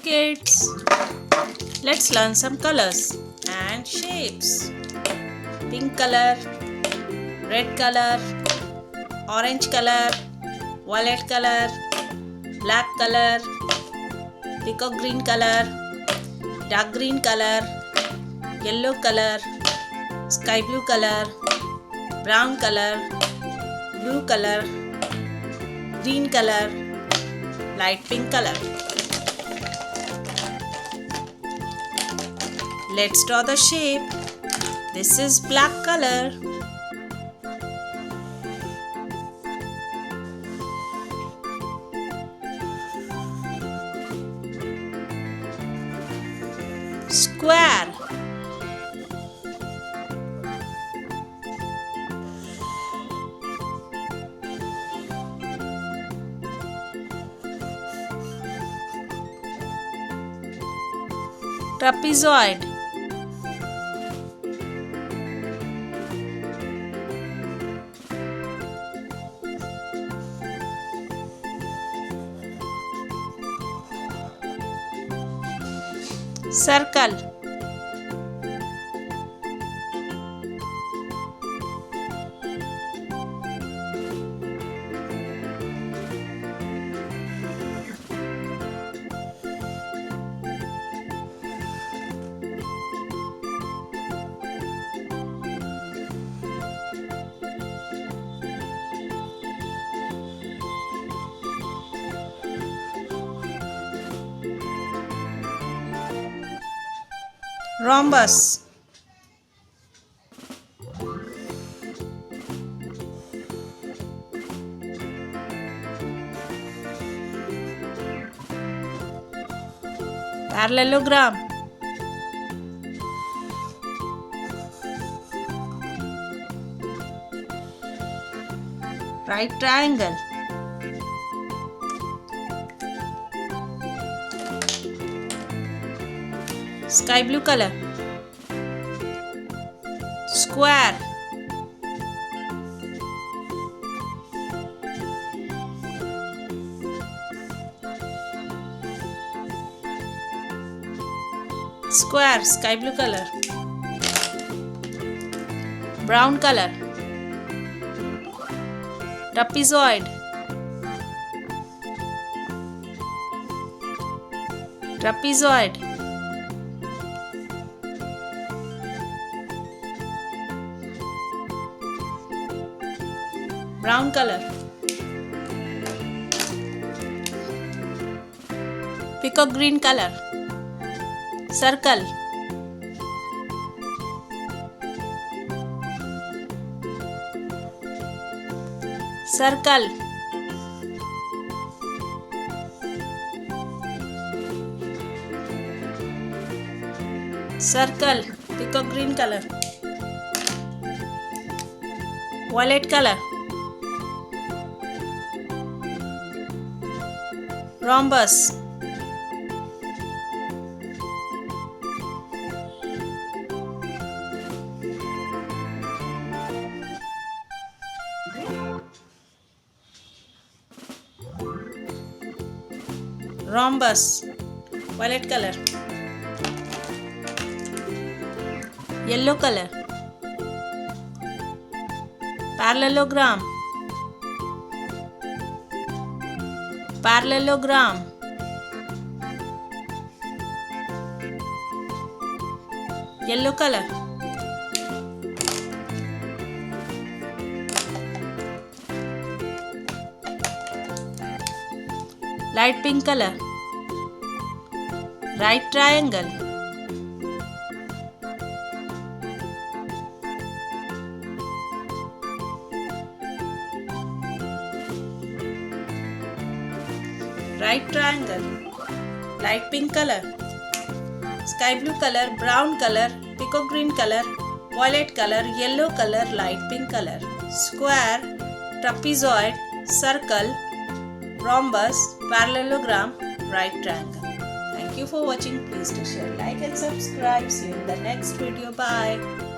kids, let's learn some colors and shapes. Pink color, red color, orange color, violet color, black color, peacock green color, dark green color, yellow color, sky blue color, brown color, blue color, green color, light pink color. Let's draw the shape. This is black color. Square. Trapezoid. Circle. Rhombus. Parallelogram. Right triangle. Sky blue color. Square. Square, sky blue color. Brown color. Trapezoid. Trapezoid. Brown color. Peacock green color. Circle. Circle. Circle. Peacock green color. Violet color. Rhombus. Rhombus. Violet color. Yellow color. Parallelogram. Parallelogram. Yellow color. Light pink color. Right triangle. Right triangle. Light pink color. Sky blue color, brown color, peacock green color, violet color, yellow color, light pink color. Square, trapezoid, circle, rhombus, parallelogram, right triangle. Thank you for watching. Please do share, like and subscribe. See you in the next video. Bye.